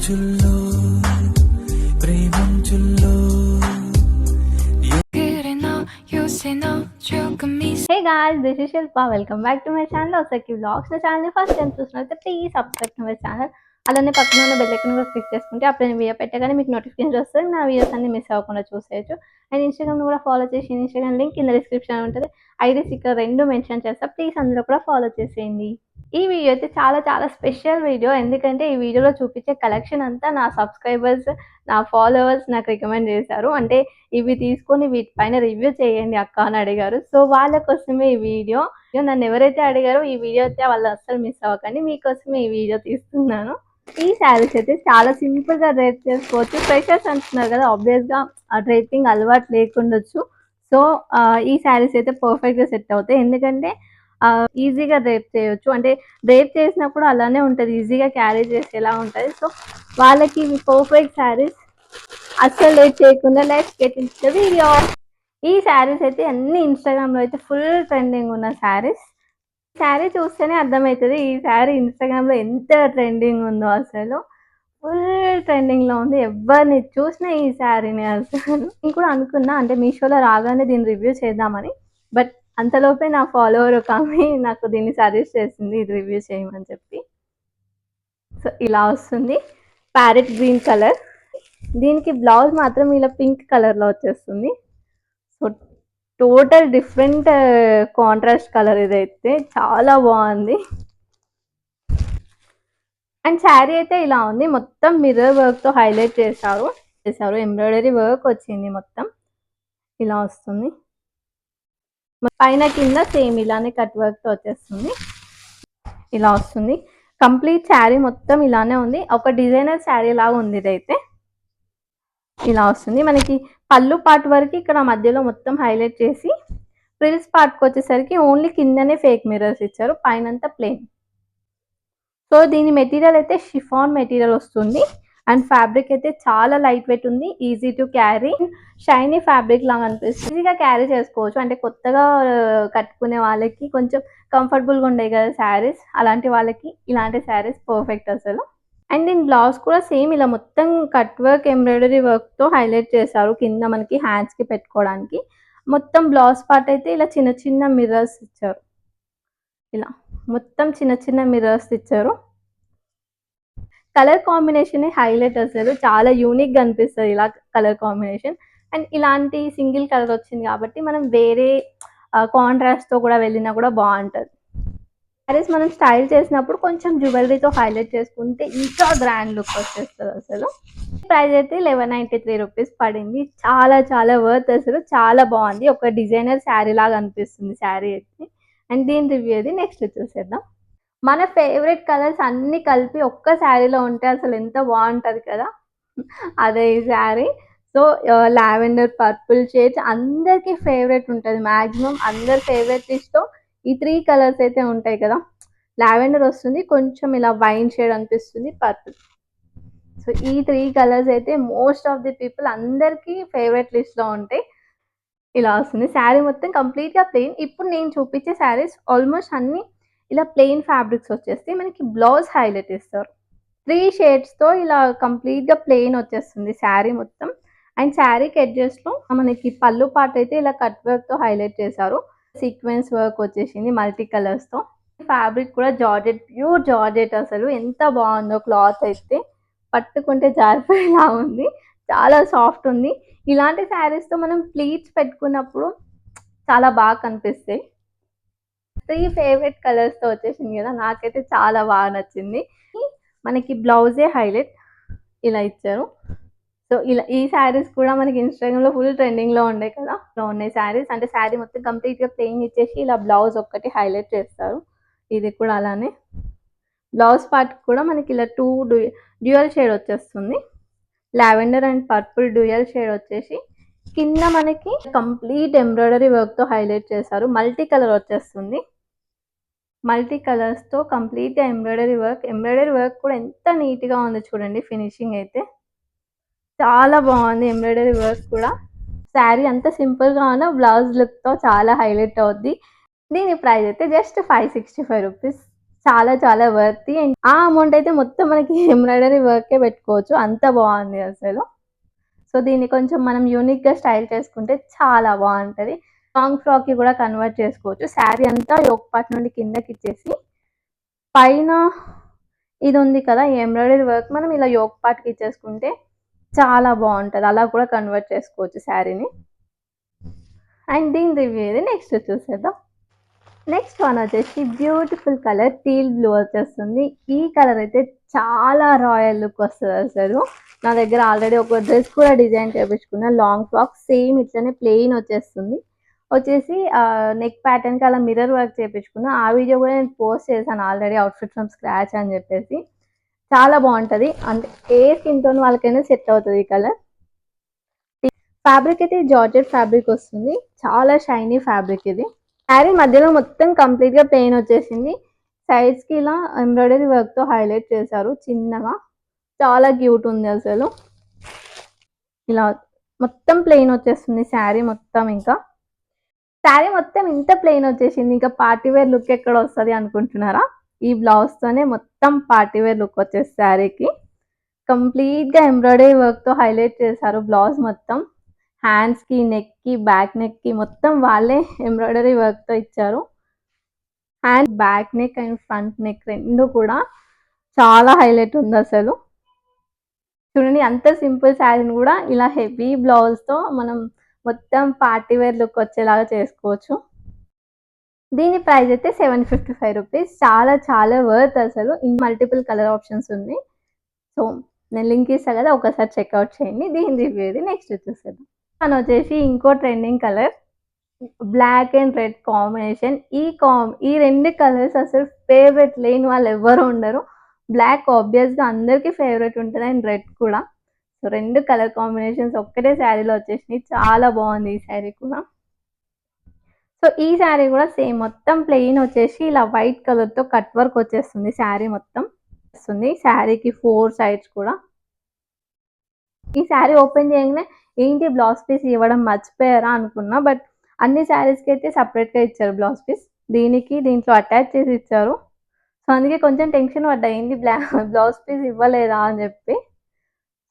మంచుల్లో ప్రేమంచుల్లో hey guys, this is Shilpa. Welcome back to my channel ఒసకి vlogs. నా ఛానల్ని ఫస్ట్ టైం చూసినట్లయితే please subscribe to my channel. అలానే పక్కన ఉన్న బెల్ ఐకాన్ కూడా క్లిక్ చేసుకుంటే అప్పుడు నేను వీడియో పెట్టగానే మీకు నోటిఫికేషన్ వస్తుంది. నా వీడియోస్ అన్ని మిస్ అవ్వకుండా చూసేయచ్చు. అండ్ ఇన్స్టాగ్రామ్ కూడా ఫాలో చేసి, ఇన్స్టాగ్రామ్ లింక్ కింద డిస్క్రిప్షన్ ఉంటుంది. ఐడీస్ ఇక్కడ రెండు మెన్షన్ చేస్తా, ప్లీజ్ అందులో కూడా ఫాలో చేసేయండి. ఈ వీడియో అయితే చాలా చాలా స్పెషల్ వీడియో. ఎందుకంటే ఈ వీడియోలో చూపించే కలెక్షన్ అంతా నా సబ్స్క్రైబర్స్, నా ఫాలోవర్స్ నాకు రికమెండ్ చేశారు. అంటే ఇవి తీసుకొని వీటిపైన రివ్యూ చేయండి అక్క అని అడిగారు. సో వాళ్ళ కోసమే ఈ వీడియో. నన్ను ఎవరైతే అడిగారో ఈ వీడియో అయితే వాళ్ళు అస్సలు మిస్ అవ్వకండి. మీకోసమే ఈ వీడియో తీస్తున్నాను. ఈ శారీస్ అయితే చాలా సింపుల్ గా డ్రేప్ చేసుకోవచ్చు. ఫ్రెషర్స్ అంటున్నారు కదా, ఆబ్వియస్ గా ఆ డ్రేపింగ్ అలవాటు లేకుండొచ్చు. సో ఈ శారీస్ అయితే పర్ఫెక్ట్ గా సెట్ అవుతాయి. ఎందుకంటే ఈజీగా డ్రేప్ చేయొచ్చు. అంటే డ్రేప్ చేసినప్పుడు అలానే ఉంటుంది, ఈజీగా క్యారీ చేసేలా ఉంటుంది. సో వాళ్ళకి ఇవి పర్ఫెక్ట్ శారీస్. అస్సలు లేట్ చేయకుండా let's get into the video. ఈ శారీస్ అయితే అన్ని ఇన్స్టాగ్రామ్లో అయితే ఫుల్ ట్రెండింగ్ ఉన్న శారీస్. శారీ చూస్తేనే అర్థమవుతుంది ఈ శారీ ఇన్స్టాగ్రామ్లో ఎంత ట్రెండింగ్ ఉందో. అసలు ఫుల్ ట్రెండింగ్లో ఉంది. ఎవరిని చూసినా ఈ శారీని. అసలు నేను కూడా అనుకున్నా, అంటే మీషోలో రాగానే దీన్ని రివ్యూ చేద్దామని. బట్ అంతలోపే నా ఫాలోవర్ ఒక ఆమె నాకు దీన్ని సజెస్ట్ చేసింది, ఇది రివ్యూ చేయమని చెప్పి. సో ఇలా వస్తుంది, ప్యారెట్ గ్రీన్ కలర్. దీనికి బ్లౌజ్ మాత్రం ఇలా పింక్ కలర్లో వచ్చేస్తుంది. So total different contrast colour. ఇదైతే చాలా బాగుంది. అండ్ శారీ అయితే ఇలా ఉంది, మొత్తం మిర్రర్ వర్క్తో హైలైట్ చేశారు. ఎంబ్రాయిడరీ వర్క్ వచ్చింది, మొత్తం ఇలా వస్తుంది. పైన కింద సేమ్ ఇలానే కట్ వర్క్తో వచ్చేస్తుంది. ఇలా వస్తుంది కంప్లీట్ శారీ మొత్తం ఇలానే ఉంది. ఒక డిజైనర్ శారీ లాగా ఉంది ఇదైతే. ఇలా వస్తుంది మనకి పళ్ళు పార్ట్ వరకు ఇక్కడ మధ్యలో మొత్తం హైలైట్ చేసి, ఫ్రిల్స్ పార్ట్కి వచ్చేసరికి ఓన్లీ కిందనే ఫేక్ మిర్రర్స్ ఇచ్చారు, పైనంతా ప్లెయిన్. సో దీని మెటీరియల్ అయితే షిఫాన్ మెటీరియల్ వస్తుంది. అండ్ ఫ్యాబ్రిక్ అయితే చాలా లైట్ వెయిట్ ఉంది, easy to carry. Shiny fabric లాగా అనిపిస్తుంది, ఈజీగా క్యారీ చేసుకోవచ్చు. అంటే కొత్తగా కట్టుకునే వాళ్ళకి కొంచెం కంఫర్టబుల్గా ఉండేవి కదా శారీస్, అలాంటి వాళ్ళకి ఇలాంటి శారీస్ పర్ఫెక్ట్ అసలు. అండ్ దీని బ్లౌజ్ కూడా సేమ్ ఇలా మొత్తం కట్ వర్క్ ఎంబ్రాయిడరీ వర్క్తో హైలైట్ చేశారు. కింద మనకి హ్యాండ్స్కి పెట్టుకోవడానికి మొత్తం బ్లౌజ్ పార్ట్ అయితే ఇలా చిన్న చిన్న మిర్రర్స్ ఇచ్చారు. ఇలా మొత్తం చిన్న చిన్న మిర్రర్స్ ఇచ్చారు. కలర్ కాంబినేషన్ హైలైట్ అసలు చాలా యూనిక్గా అనిపిస్తుంది ఇలా కలర్ కాంబినేషన్. అండ్ ఇలాంటి సింగిల్ కలర్ వచ్చింది కాబట్టి మనం వేరే కాంట్రాస్ట్తో కూడా వెళ్ళినా కూడా బాగుంటుంది. శారీస్ మనం స్టైల్ చేసినప్పుడు కొంచెం జ్యువెలరీతో హైలైట్ చేసుకుంటే ఇంకా గ్రాండ్ లుక్ వచ్చేస్తుంది అసలు. ప్రైస్ అయితే 1193 రూపీస్ పడింది. చాలా చాలా వర్త్ అసలు, చాలా బాగుంది. ఒక డిజైనర్ శారీ లాగా అనిపిస్తుంది శారీ అయితే. అండ్ దీని రివ్యూ అది నెక్స్ట్ చూసేద్దాం. మన ఫేవరెట్ కలర్స్ అన్ని కలిపి ఒక్క శారీలో ఉంటే అసలు ఎంత బాగుంటుంది కదా, అదే ఈ sari. So lavender purple shades అందరికీ ఫేవరెట్ ఉంటుంది. మ్యాక్సిమం అందరి ఫేవరెట్ లిస్ట్లో ఈ 3 కలర్స్ అయితే ఉంటాయి కదా. లావెండర్ వస్తుంది, కొంచెం ఇలా వైన్ షేడ్ అనిపిస్తుంది, పర్పుల్. సో ఈ 3 కలర్స్ అయితే మోస్ట్ ఆఫ్ ది పీపుల్ అందరికీ ఫేవరెట్ లిస్ట్లో ఉంటాయి. ఇలా వస్తుంది శారీ మొత్తం కంప్లీట్గా ప్లెయిన్. ఇప్పుడు నేను చూపించే శారీస్ ఆల్మోస్ట్ అన్ని ఇలా ప్లెయిన్ ఫ్యాబ్రిక్స్ వచ్చేసి మనకి బ్లౌజ్ హైలైట్ ఇస్తారు. 3 షేడ్స్తో ఇలా కంప్లీట్గా ప్లెయిన్ వచ్చేస్తుంది శారీ మొత్తం. అండ్ శారీకి ఎడ్జెస్ట్లో మనకి పళ్ళు పార్ట్ అయితే ఇలా కట్ వర్క్తో హైలైట్ చేశారు. సీక్వెన్స్ వర్క్ వచ్చేసింది మల్టీ కలర్స్తో. ఫ్యాబ్రిక్ కూడా జార్జెట్, ప్యూర్ జార్జెట్. అసలు ఎంత బాగుందో క్లాత్ అయితే, పట్టుకుంటే జారిపోయేలా ఉంది, చాలా సాఫ్ట్ ఉంది. ఇలాంటి శారీస్తో మనం ప్లీట్స్ పెట్టుకున్నప్పుడు చాలా బాగా కనిపిస్తాయి. 3 ఫేవరెట్ కలర్స్తో వచ్చేసింది కదా, నాకైతే చాలా బాగా నచ్చింది. మనకి బ్లౌజే హైలైట్ ఇలా ఇచ్చారు. సో ఇలా ఈ శారీస్ కూడా మనకి ఇన్స్టాగ్రామ్లో ఫుల్ ట్రెండింగ్లో ఉండే కదా, ఇలా ఉన్నాయి శారీస్. అంటే శారీ మొత్తం కంప్లీట్గా ప్లెయిన్ ఇచ్చేసి ఇలా బ్లౌజ్ ఒక్కటి హైలైట్ చేస్తారు. ఇది కూడా అలానే బ్లౌజ్ పార్ట్ కూడా మనకి ఇలా 2 డ్యూయల్ షేడ్ వచ్చేస్తుంది. Lavender and purple dual shade వచ్చేసి కింద మనకి కంప్లీట్ ఎంబ్రాయిడరీ వర్క్తో హైలైట్ చేశారు. మల్టీ కలర్ వచ్చేస్తుంది, మల్టీ కలర్స్తో కంప్లీట్గా ఎంబ్రాయిడరీ వర్క్ కూడా ఎంత నీట్గా ఉంది చూడండి. ఫినిషింగ్ అయితే చాలా బాగుంది, ఎంబ్రాయిడరీ వర్క్ కూడా. శారీ అంత సింపుల్గా ఉన్న బ్లౌజ్ లుక్తో చాలా హైలైట్ అవుద్ది. దీని ప్రైస్ అయితే జస్ట్ 565 రూపీస్. చాలా చాలా వర్తీ. అండ్ ఆ అమౌంట్ అయితే మొత్తం మనకి ఎంబ్రాయిడరీ వర్కే పెట్టుకోవచ్చు. అంత బాగుంది అసలు. సో దీన్ని కొంచెం మనం యూనిక్‌గా స్టైల్ చేసుకుంటే చాలా బావుంటది. లాంగ్ ఫ్రాక్‌కి కూడా కన్వర్ట్ చేసుకోవచ్చు. శారీ అంతా యోక్ పార్ట్ నుండి కిందకిచ్చేసి పైన ఇది ఉంది కదా! ఈ ఎంబ్రాయిడరీ వర్క్ మనం ఇలా యోక్ పార్ట్‌కి ఇచ్చేసుకుంటే చాలా బావుంటది. అలా కూడా కన్వర్ట్ చేసుకోవచ్చు శారీని. అండ్ దీని రివ్యూ ఇది నెక్స్ట్ చూసేద్దాం. నెక్స్ట్ వన్ వచ్చేసి బ్యూటిఫుల్ కలర్ టీల్ బ్లూ వచ్చేస్తుంది. ఈ కలర్ అయితే చాలా రాయల్ లుక్ వస్తది అసలు. నా దగ్గర ఆల్రెడీ ఒక డ్రెస్ కూడా డిజైన్ చేపించుకున్న లాంగ్ ఫ్రాక్ సేమ్ ఇట్లనే ప్లెయిన్ వచ్చేస్తుంది. వచ్చేసి నెక్ ప్యాటర్న్‌కి అలా మిర్రర్ వర్క్ చేపించుకున్నా. ఆ వీడియో కూడా నేను పోస్ట్ చేశాను ఆల్రెడీ అవుట్‌ఫిట్ ఫ్రమ్ స్క్రాచ్ అని చెప్పేసి. చాలా బావుంటది. అంటే ఏ స్కిన్ టోన్ వాళ్ళకైనా సెట్ అవుతది ఈ కలర్. ఫ్యాబ్రిక్ అయితే జార్జెట్ ఫ్యాబ్రిక్ వస్తుంది. చాలా షైనీ ఫ్యాబ్రిక్ ఇది. శారీ మధ్యలో మొత్తం కంప్లీట్‌గా ప్లెయిన్ వచ్చేసింది. సైడ్స్‌కి ఇలా ఎంబ్రాయిడరీ వర్క్‌తో హైలైట్ చేశారు చిన్నగా. చాలా క్యూట్ ఉంది అసలు. ఇలా మొత్తం ప్లెయిన్ వచ్చేస్తుంది శారీ మొత్తం ఇంకా. శారీ మొత్తం ఇంత ప్లెయిన్ వచ్చేసింది. ఇంకా పార్టీ వేర్ లుక్ ఎక్కడ వస్తది అనుకుంటున్నారా? ఈ బ్లౌజ్‌తోనే మొత్తం పార్టీ వేర్ లుక్ వచ్చేసి శారీకి. కంప్లీట్‌గా ఎంబ్రాయిడరీ వర్క్‌తో హైలైట్ చేశారు బ్లౌజ్ మొత్తం. హ్యాండ్స్‌కి, నెక్‌కి, బ్యాక్ నెక్‌కి మొత్తం వాళ్ళే ఎంబ్రాయిడరీ వర్క్‌తో ఇచ్చారు. Hand, back neck and front neck 2 కూడా చాలా హైలైట్ ఉందసలు. చూడండి అంత సింపుల్ శారీని కూడా ఇలా హెవీ బ్లౌజ్‌తో మనం మొత్తం పార్టీ వేర్ లుక్ వచ్చేలాగా చేసుకోవచ్చు. దీని ప్రైస్ అయితే 755 రూపీస్. చాలా చాలా వర్త్ అసలు. మల్టిపుల్ కలర్ ఆప్షన్స్ ఉన్నాయి. సో నేను లింక్ ఇస్తా కదా ఒకసారి చెక్‌ఔట్ చేయండి. దీని రివ్యూ ఇది నెక్స్ట్ చూసేద్దాం. వన్ వచ్చేసి ఇంకో trending colour black and red combination. ఈ 2 కలర్స్ అసలు ఫేవరెట్ లేని వాళ్ళు ఎవ్వరు ఉండరు. బ్లాక్ ఆబ్వియస్‌గా అందరికి ఫేవరెట్ ఉంటది. అండ్ రెడ్ కూడా. సో 2 కలర్ కాంబినేషన్స్ ఒక్కటే శారీలో వచ్చేసినాయి. చాలా బాగుంది ఈ శారీ కూడా. సో ఈ శారీ కూడా సేమ్ మొత్తం ప్లెయిన్ వచ్చేసి ఇలా వైట్ కలర్‌తో కట్ వర్క్ వచ్చేస్తుంది శారీ మొత్తం. వస్తుంది శారీకి 4 సైడ్స్ కూడా. ఈ శారీ ఓపెన్ చేయంగానే ఏంటి బ్లౌజ్ పీస్ ఇవ్వడం మర్చిపోయారా అనుకున్నా. బట్ అన్ని శారీస్‌కి అయితే సెపరేట్‌గా ఇచ్చారు బ్లౌజ్ పీస్. దీంట్లో అటాచ్ చేసి ఇచ్చారు. సో అందుకే కొంచెం టెన్షన్ పడ్డా ఏంది బ్లౌజ్ పీస్ ఇవ్వలేదా అని చెప్పి.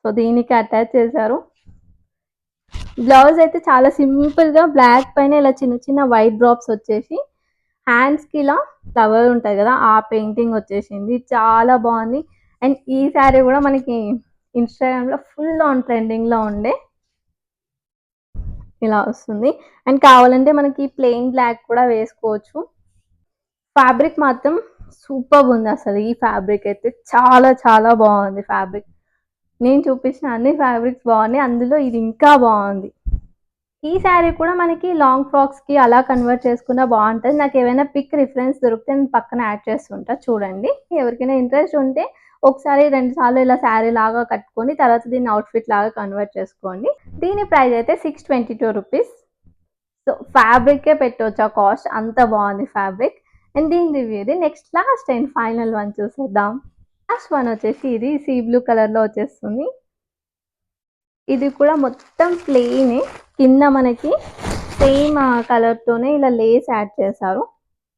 సో దీనికి అటాచ్ చేశారు. బ్లౌజ్ అయితే చాలా సింపుల్‌గా బ్లాక్ పైన ఇలా చిన్న చిన్న వైట్ డ్రాప్స్ వచ్చేసి హ్యాండ్స్‌కి ఇలా ఫ్లవర్ ఉంటది కదా! ఆ పెయింటింగ్ వచ్చేసింది. చాలా బాగుంది. అండ్ ఈ శారీ కూడా మనకి ఇన్‌స్టాగ్రామ్‌లో ఫుల్ ఆన్ ట్రెండింగ్‌లో ఉండే. ఇలా వస్తుంది. అండ్ కావాలంటే మనకి ప్లెయిన్ బ్లాక్ కూడా వేసుకోవచ్చు. ఫ్యాబ్రిక్ మాత్రం సూపర్బ్ ఉంది అసలు. ఈ ఫ్యాబ్రిక్ అయితే చాలా చాలా బాగుంది ఫ్యాబ్రిక్. నేను చూపించిన అన్ని ఫ్యాబ్రిక్స్ బాగున్నాయి. అందులో ఇది ఇంకా బాగుంది. ఈ శారీ కూడా మనకి లాంగ్ ఫ్రాక్స్‌కి అలా కన్వర్ట్ చేసుకున్నా బాగుంటది. నాకు ఏమైనా పిక్ రిఫరెన్స్ దొరికితే నేను పక్కన యాడ్ చేస్తుంటా చూడండి. ఎవరికైనా ఇంట్రెస్ట్ ఉంటే ఒకసారి 2 సార్లు ఇలా శారీ లాగా కట్టుకొని తర్వాత దీన్ని అవుట్‌ఫిట్ లాగా కన్వర్ట్ చేసుకోండి. దీని ప్రైస్ అయితే 622 రూపీస్. సో ఫ్యాబ్రికే పెట్టొచ్చు ఆ కాస్ట్. అంత బాగుంది ఫ్యాబ్రిక్. అండ్ దీని రివ్యూ ఇది. Next last and final one చూసేద్దాం. లాస్ట్ వన్ వచ్చేసి ఇది సీ బ్లూ కలర్‌లో వచ్చేస్తుంది. ఇది కూడా మొత్తం ప్లెయినే. కింద మనకి సేమ్ కలర్‌తోనే ఇలా లేస్ యాడ్ చేశారు.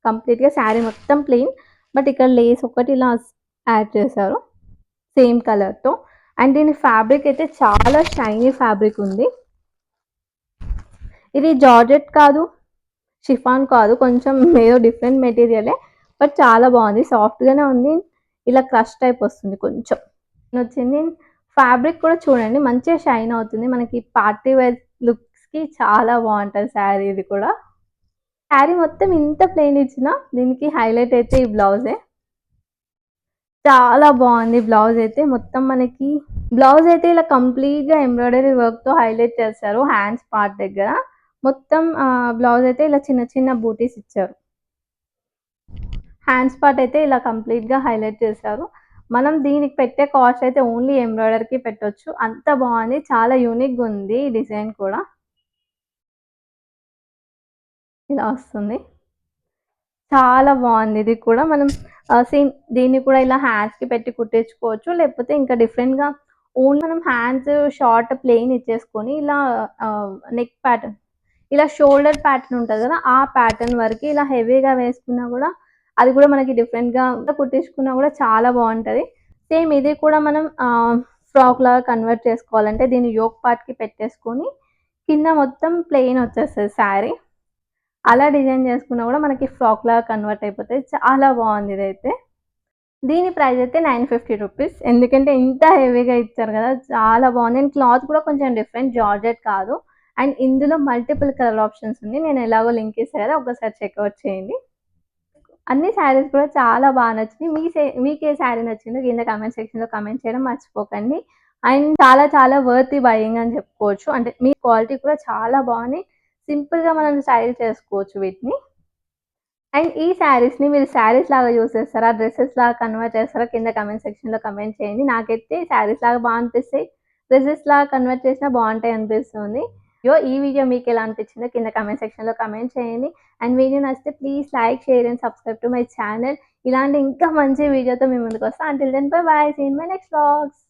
కంప్లీట్‌గా శారీ మొత్తం ప్లెయిన్. బట్ ఇక్కడ లేస్ ఒకటి ఇలా యాడ్ చేశారు. సేమ్ కలర్‌తో. అండ్ దీని ఫ్యాబ్రిక్ అయితే చాలా షైనీ ఫ్యాబ్రిక్ ఉంది. ఇది జార్జెట్ కాదు, షిఫాన్ కాదు. కొంచెం ఏదో డిఫరెంట్ మెటీరియలే. బట్ చాలా బాగుంది. సాఫ్ట్‌గానే ఉంది. ఇలా క్రష్ టైప్ వస్తుంది కొంచెం. వచ్చింది. ఫ్యాబ్రిక్ కూడా చూడండి మంచిగా షైన్ అవుతుంది. మనకి పార్టీ వేర్ లుక్స్‌కి చాలా బాగుంటది శారీ ఇది కూడా. శారీ మొత్తం ఇంత ప్లెయిన్ ఇచ్చినా దీనికి హైలైట్ అయితే ఈ బ్లౌజే. చాలా బాగుంది బ్లౌజ్ అయితే. మొత్తం మనకి బ్లౌజ్ అయితే ఇలా కంప్లీట్‌గా ఎంబ్రాయిడరీ వర్క్‌తో హైలైట్ చేశారు హ్యాండ్స్ పార్ట్ దగ్గర. మొత్తం బ్లౌజ్ అయితే ఇలా చిన్న చిన్న బూటీస్ ఇచ్చారు. హ్యాండ్స్ పార్ట్ అయితే ఇలా కంప్లీట్‌గా హైలైట్ చేశారు. మనం దీనికి పెట్టే కాస్ట్ అయితే ఓన్లీ ఎంబ్రాయిడరీకి పెట్టొచ్చు. అంత బాగుంది. చాలా యూనిక్‌గా ఉంది ఈ డిజైన్ కూడా. ఇలా వస్తుంది. చాలా బాగుంది ఇది కూడా. మనం సేమ్ దీన్ని కూడా ఇలా హ్యాండ్స్‌కి పెట్టి కుట్టించుకోవచ్చు. లేకపోతే ఇంకా డిఫరెంట్‌గా ఓన్లీ మనం హ్యాండ్స్ షార్ట్ ప్లెయిన్ ఇచ్చేసుకొని ఇలా నెక్ ప్యాటర్న్ ఇలా షోల్డర్ ప్యాటర్న్ ఉంటది కదా! ఆ ప్యాటర్న్ వరకి ఇలా హెవీగా వేసుకున్నా కూడా అది కూడా మనకి డిఫరెంట్‌గా కుట్టించుకున్నా కూడా చాలా బావుంటది. సేమ్ ఇది కూడా మనం ఫ్రాక్ లాగా కన్వర్ట్ చేసుకోవాలంటే దీన్ని యోక్ పార్ట్‌కి పెట్టేసుకొని కింద మొత్తం ప్లెయిన్ వచ్చేస్తది శారీ. అలా డిజైన్ చేసుకున్నా కూడా మనకి ఫ్రాక్ లాగా కన్వర్ట్ అయిపోతది. చాలా బావుంది ఇదైతే. దీని ప్రైస్ అయితే 950 రూపీస్. ఎందుకంటే ఇంత హెవీగా ఇచ్చారు కదా! చాలా బావుంది. అండ్ క్లాత్ కూడా కొంచెం డిఫరెంట్ జార్జెట్ కాదు. అండ్ ఇందులో మల్టిపుల్ కలర్ ఆప్షన్స్ ఉంది. నేను ఎలాగో లింక్ ఇస్తా కదా! ఒకసారి చెక్‌ఔట్ చేయండి. అన్ని శారీస్ కూడా చాలా బాగా నచ్చినాయి. మీకే శారీ నచ్చిందో కింద కామెంట్ సెక్షన్‌లో కామెంట్ చేయడం మర్చిపోకండి. అండ్ చాలా చాలా వర్తీ బయింగ్ అని చెప్పుకోవచ్చు. అంటే మీ క్వాలిటీ కూడా చాలా బాగున్నాయి. సింపుల్‌గా మనం స్టైల్ చేసుకోవచ్చు వీటిని. అండ్ ఈ శారీస్‌ని మీరు శారీస్ లాగా యూజ్ చేస్తారా? డ్రెసెస్ లాగా కన్వర్ట్ చేస్తారా? కింద కామెంట్ సెక్షన్‌లో కామెంట్ చేయండి. నాకైతే శారీస్ లాగా బా అనిపిస్తాయి. డ్రెసెస్ లాగా కన్వర్ట్ చేసినా బావుంటాయి అనిపిస్తుంది. ఈ వీడియో మీకెలా అనిపించిందో కింద కామెంట్ సెక్షన్‌లో కామెంట్ చేయండి. అండ్ వీడియో నచ్చితే please like, share and subscribe to my channel. ఇలాంటి ఇంకా మంచి వీడియోతో మీ ముందుకొస్తా. Until then bye bye. See you in my next vlogs.